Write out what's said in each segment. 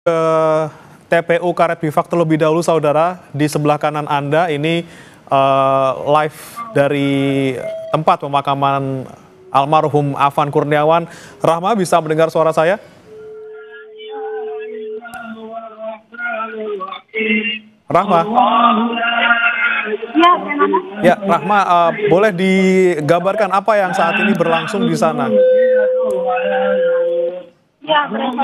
Ke TPU Karet Bifak terlebih dahulu, saudara. Di sebelah kanan Anda ini live dari tempat pemakaman almarhum Afan Kurniawan. Rahma, bisa mendengar suara saya? Rahma? Ya, Rahma, boleh digambarkan apa yang saat ini berlangsung di sana? Ya, begitu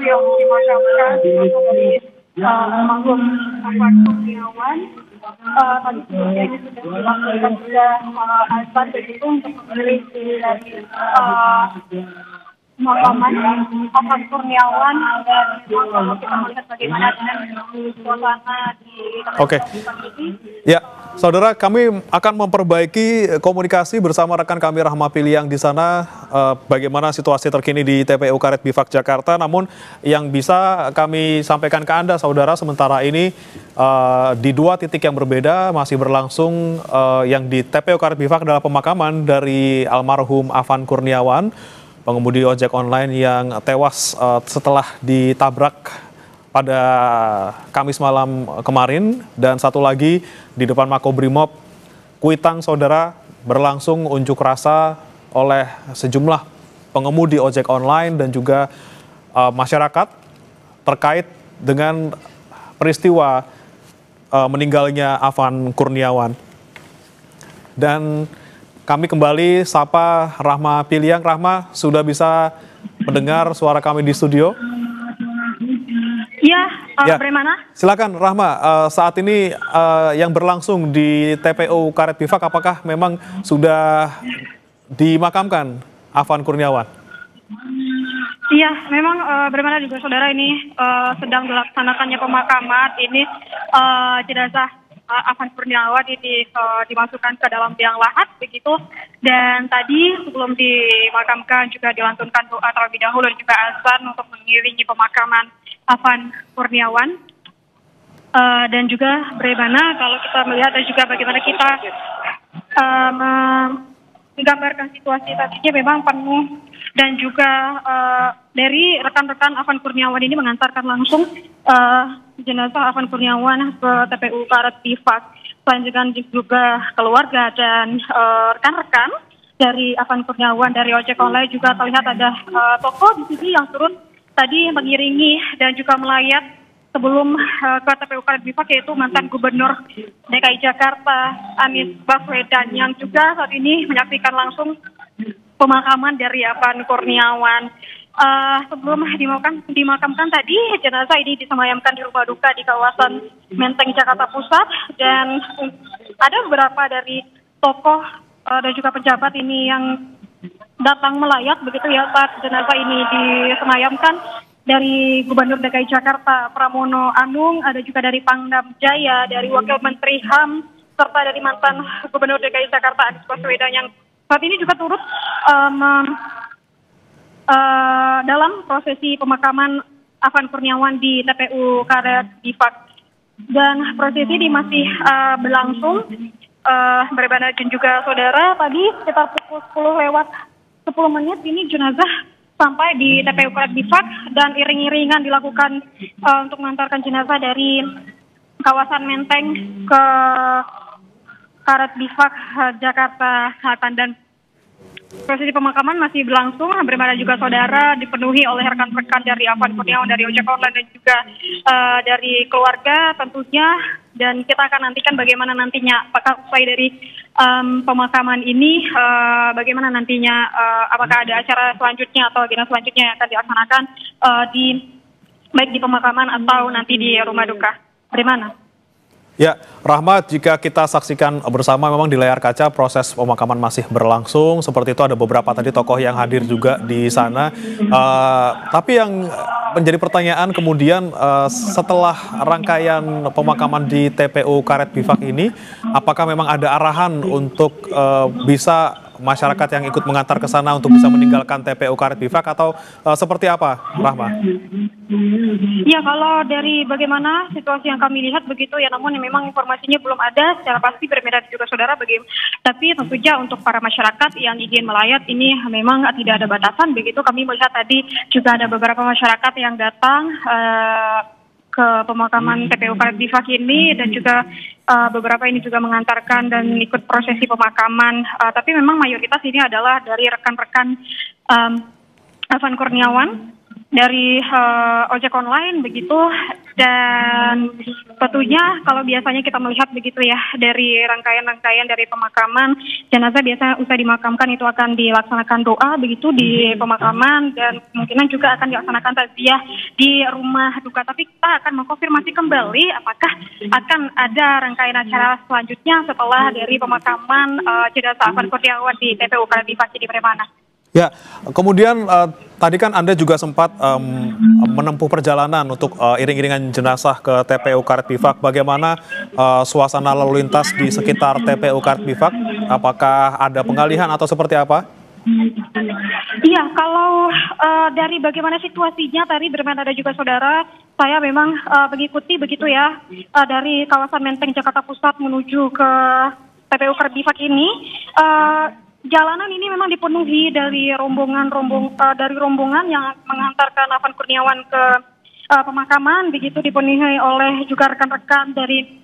yang dimakamkan dari almarhum Afan Kurniawan. Tadi ini sudah dilakukan juga azan begitu untuk memiliki dari pemakaman Afan Kurniawan, dan kita melihat bagaimana suasana di Oke. Ya, saudara, kami akan memperbaiki komunikasi bersama rekan kami Rahma Piliang di sana, bagaimana situasi terkini di TPU Karet Bifak Jakarta. Namun yang bisa kami sampaikan ke Anda, saudara, sementara ini di dua titik yang berbeda masih berlangsung. Yang di TPU Karet Bifak adalah pemakaman dari almarhum Afan Kurniawan, pengemudi ojek online yang tewas setelah ditabrak pada Kamis malam kemarin. Dan satu lagi di depan Makobrimob Kuitang, saudara, berlangsung unjuk rasa oleh sejumlah pengemudi ojek online dan juga masyarakat terkait dengan peristiwa meninggalnya Afan Kurniawan. Dan kami kembali sapa Rahma Piliang. Rahma, sudah bisa mendengar suara kami di studio? Ya, bagaimana? Silakan Rahma, saat ini yang berlangsung di TPU Karet Bifak, apakah memang sudah dimakamkan Afan Kurniawan? Iya, memang bagaimana juga saudara, ini sedang dilaksanakannya pemakaman. Ini jenazah Afan Kurniawan ini dimasukkan ke dalam liang lahat begitu, dan tadi sebelum dimakamkan juga dilantunkan doa terlebih dahulu dan juga azan untuk mengiringi pemakaman Afan Kurniawan. Dan juga bagaimana kalau kita melihat dan juga bagaimana kita menggambarkan situasi tadinya memang penuh, dan juga dari rekan-rekan Afan Kurniawan ini mengantarkan langsung jenazah Afan Kurniawan ke TPU Karet Bifak. Selanjutnya juga keluarga dan rekan-rekan dari Afan Kurniawan dari ojek online juga terlihat ada tokoh di sini yang turun tadi mengiringi dan juga melayat sebelum ke TPU Karet Bifak, yaitu mantan Gubernur DKI Jakarta Anies Baswedan, yang juga saat ini menyaksikan langsung pemakaman dari Afan Kurniawan. Sebelum dimakamkan tadi, jenazah ini disemayamkan di rumah duka di kawasan Menteng, Jakarta Pusat, dan ada beberapa dari tokoh dan juga pejabat ini yang datang melayat begitu ya saat jenazah ini disemayamkan. Dari Gubernur DKI Jakarta Pramono Anung, ada juga dari Pangdam Jaya, dari Wakil Menteri HAM, serta dari mantan Gubernur DKI Jakarta Anies Baswedan yang saat ini juga turut dalam prosesi pemakaman Afan Kurniawan di TPU Karet Bifak. Dan prosesi ini masih berlangsung, berbeda dan juga saudara, tadi sekitar pukul 10:10 ini jenazah sampai di TPU Karet Bifak, dan iring-iringan dilakukan untuk mengantarkan jenazah dari kawasan Menteng ke Karet Bifak Jakarta Selatan. Dan prosesi pemakaman masih berlangsung, bagaimana juga saudara, dipenuhi oleh rekan-rekan dari Afan Kurniawan dari ojek online dan juga dari keluarga tentunya. Dan kita akan nantikan bagaimana nantinya, apakah usai dari pemakaman ini, bagaimana nantinya, apakah ada acara selanjutnya atau agenda selanjutnya yang akan dilaksanakan baik di pemakaman atau nanti di rumah duka. Bagaimana? Ya, Rahmat, jika kita saksikan bersama memang di layar kaca proses pemakaman masih berlangsung. Seperti itu, ada beberapa tadi tokoh yang hadir juga di sana. Tapi yang menjadi pertanyaan kemudian setelah rangkaian pemakaman di TPU Karet Bifak ini, apakah memang ada arahan untuk bisa masyarakat yang ikut mengantar ke sana untuk bisa meninggalkan TPU Karet Bifak atau seperti apa, Rahma? Ya, kalau dari bagaimana situasi yang kami lihat begitu ya, namun memang informasinya belum ada secara pasti berbeda juga saudara. Tapi tentu saja untuk para masyarakat yang ingin melayat ini memang tidak ada batasan begitu. Kami melihat tadi juga ada beberapa masyarakat yang datang ke pemakaman TPU Karet Bifak ini dan juga beberapa ini juga mengantarkan dan ikut prosesi pemakaman. Tapi memang mayoritas ini adalah dari rekan-rekan Afan Kurniawan dari ojek online begitu, dan tentunya kalau biasanya kita melihat begitu ya dari rangkaian-rangkaian dari pemakaman jenazah, biasanya usai dimakamkan itu akan dilaksanakan doa begitu di pemakaman dan kemungkinan juga akan dilaksanakan takziah di rumah duka. Tapi kita akan mengkonfirmasi kembali apakah akan ada rangkaian acara selanjutnya setelah dari pemakaman jenazah Afan Kurniawan di TPU Karet Bifak di Bremana. Ya, kemudian tadi kan Anda juga sempat menempuh perjalanan untuk iring-iringan jenazah ke TPU Karet Bifak. Bagaimana suasana lalu lintas di sekitar TPU Karet Bifak? Apakah ada pengalihan atau seperti apa? Iya, kalau dari bagaimana situasinya tadi bermain ada juga saudara, saya memang mengikuti begitu ya dari kawasan Menteng Jakarta Pusat menuju ke TPU Karet Bifak ini. Jalanan ini memang dipenuhi dari rombongan yang mengantarkan Afan Kurniawan ke pemakaman, begitu dipenuhi oleh juga rekan-rekan dari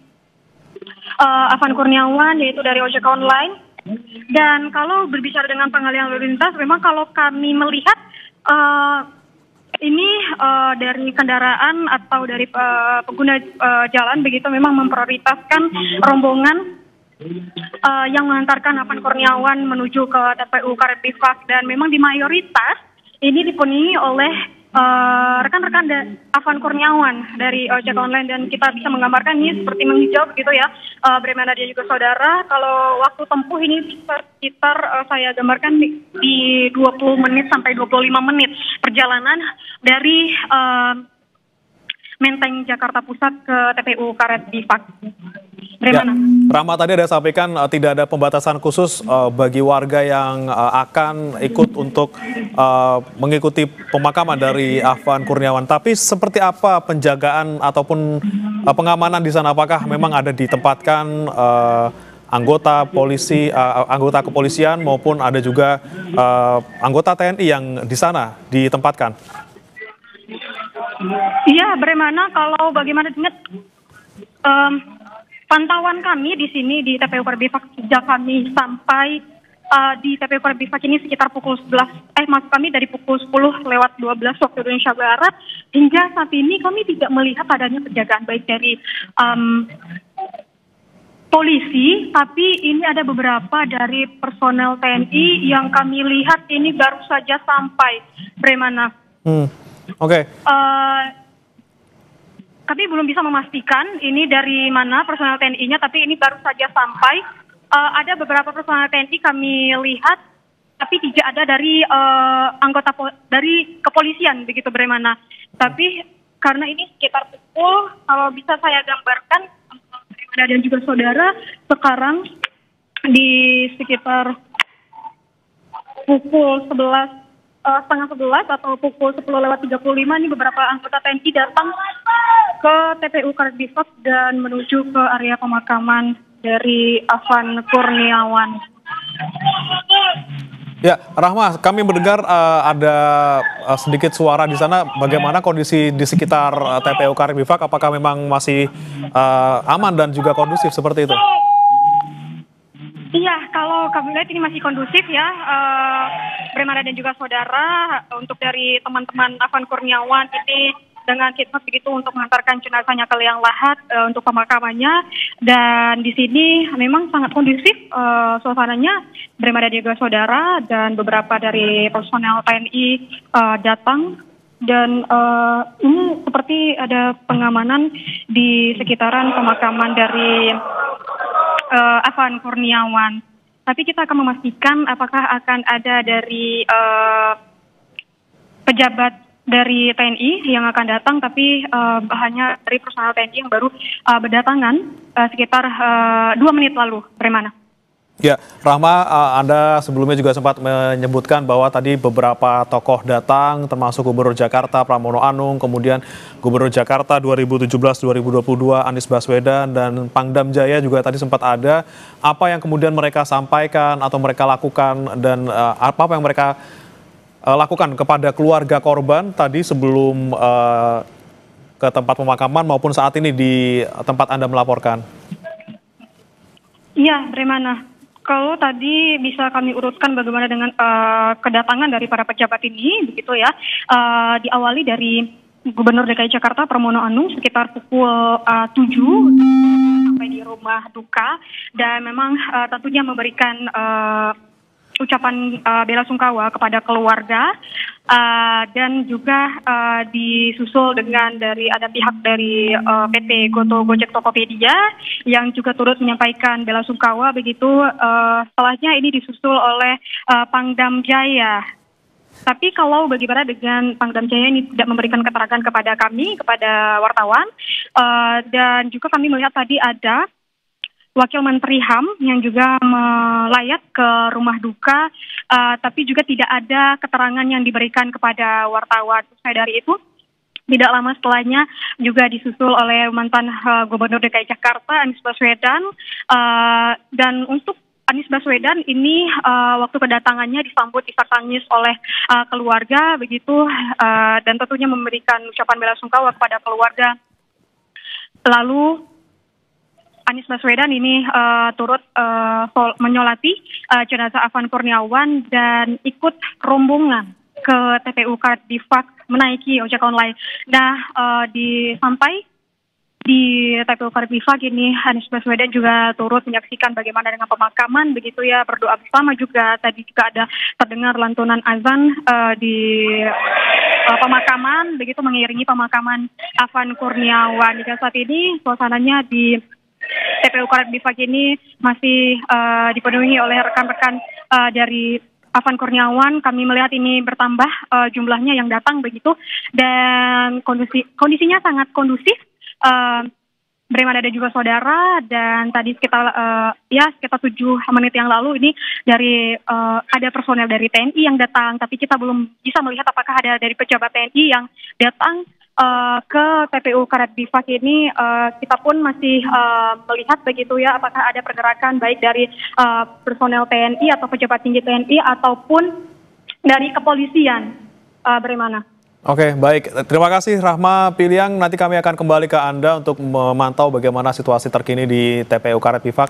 Afan Kurniawan, yaitu dari ojek online. Dan kalau berbicara dengan pengalihan lalu lintas, memang kalau kami melihat ini dari kendaraan atau dari pengguna jalan begitu memang memprioritaskan rombongan yang mengantarkan Afan Kurniawan menuju ke TPU Karet Bifak, dan memang di mayoritas ini dipenuhi oleh rekan-rekan Afan Kurniawan dari ojek online, dan kita bisa menggambarkan ini seperti menghijau gitu ya, Bremana dia juga saudara. Kalau waktu tempuh ini sekitar saya gambarkan di 20 menit sampai 25 menit perjalanan dari Menteng Jakarta Pusat ke TPU Karet Bifak. Ya, Rahma tadi ada sampaikan tidak ada pembatasan khusus bagi warga yang akan ikut untuk mengikuti pemakaman dari Afan Kurniawan. Tapi seperti apa penjagaan ataupun pengamanan di sana? Apakah memang ada ditempatkan anggota polisi, anggota kepolisian maupun ada juga anggota TNI yang di sana ditempatkan? Iya, Bremana, kalau bagaimana ingat pantauan kami di sini di TPU Karet Bifak sejak kami sampai di TPU Karet Bifak ini sekitar pukul 11, maksud kami dari pukul 10 lewat 12 waktu Indonesia Barat, hingga saat ini kami tidak melihat adanya penjagaan baik dari polisi, tapi ini ada beberapa dari personel TNI yang kami lihat ini baru saja sampai, Bremana. Oke. Kami belum bisa memastikan ini dari mana personel TNI-nya, tapi ini baru saja sampai. Ada beberapa personel TNI kami lihat, tapi tidak ada dari anggota dari kepolisian begitu, Bremana. Tapi karena ini sekitar pukul, kalau bisa saya gambarkan, Bremana dan juga saudara, sekarang di sekitar pukul 11. Setengah 11 atau pukul 10 lewat 35 ini beberapa anggota TNI datang ke TPU Karet Bifak dan menuju ke area pemakaman dari Afan Kurniawan. Ya, Rahma, kami mendengar ada sedikit suara di sana. Bagaimana kondisi di sekitar TPU Karet Bifak? Apakah memang masih aman dan juga kondusif seperti itu? Iya, kalau kami lihat ini masih kondusif ya, Bremana dan juga saudara. Untuk dari teman-teman Afan Kurniawan ini dengan khidmat begitu untuk mengantarkan jenazahnya ke liang lahat untuk pemakamannya, dan di sini memang sangat kondusif suasananya, Bremana dan juga saudara, dan beberapa dari personel TNI datang. Dan ini seperti ada pengamanan di sekitaran pemakaman dari Afan Kurniawan. Tapi kita akan memastikan apakah akan ada dari pejabat dari TNI yang akan datang, tapi hanya dari personal TNI yang baru berdatangan sekitar 2 menit lalu, Bremana. Ya, Rahma, Anda sebelumnya juga sempat menyebutkan bahwa tadi beberapa tokoh datang, termasuk Gubernur Jakarta Pramono Anung, kemudian Gubernur Jakarta 2017-2022 Anies Baswedan, dan Pangdam Jaya juga tadi sempat ada. Apa yang kemudian mereka sampaikan atau mereka lakukan, dan apa yang mereka lakukan kepada keluarga korban tadi sebelum ke tempat pemakaman maupun saat ini di tempat Anda melaporkan? Iya, bagaimana? Kalau tadi bisa kami urutkan bagaimana dengan kedatangan dari para pejabat ini, begitu ya. Diawali dari Gubernur DKI Jakarta Pramono Anung sekitar pukul 7 sampai di rumah duka, dan memang tentunya memberikan ucapan bela sungkawa kepada keluarga, dan juga disusul dengan ada pihak dari PT Goto Gojek Tokopedia yang juga turut menyampaikan bela sungkawa begitu. Setelahnya ini disusul oleh Pangdam Jaya. Tapi kalau bagaimana dengan Pangdam Jaya ini tidak memberikan keterangan kepada kami, kepada wartawan, dan juga kami melihat tadi ada Wakil Menteri HAM yang juga melayat ke rumah duka, tapi juga tidak ada keterangan yang diberikan kepada wartawan. Usai dari itu, tidak lama setelahnya juga disusul oleh mantan Gubernur DKI Jakarta Anies Baswedan, dan untuk Anies Baswedan ini waktu kedatangannya disambut isak tangis oleh keluarga begitu, dan tentunya memberikan ucapan bela sungkawa kepada keluarga. Lalu Anies Baswedan ini turut menyolati jenazah Afan Kurniawan dan ikut rombongan ke TPU Karet Bifak menaiki ojek online. Nah, sampai di TPU Karet Bifak ini Anies Baswedan juga turut menyaksikan bagaimana dengan pemakaman begitu ya, berdoa bersama juga. Tadi juga ada terdengar lantunan azan di pemakaman begitu, mengiringi pemakaman Afan Kurniawan. Hingga saat ini suasananya di TPU Karet Bifak ini masih dipenuhi oleh rekan-rekan dari Afan Kurniawan. Kami melihat ini bertambah jumlahnya yang datang begitu, dan kondisinya sangat kondusif. Bagaimana ada juga saudara, dan tadi sekitar 7 menit yang lalu ini ada personel dari TNI yang datang, tapi kita belum bisa melihat apakah ada dari pejabat TNI yang datang ke TPU Karet Bifak ini. Kita pun masih melihat begitu ya, apakah ada pergerakan baik dari personel TNI atau pejabat tinggi TNI ataupun dari kepolisian. Bagaimana? Oke, baik. Terima kasih Rahma Piliang. Nanti kami akan kembali ke Anda untuk memantau bagaimana situasi terkini di TPU Karet Bifak.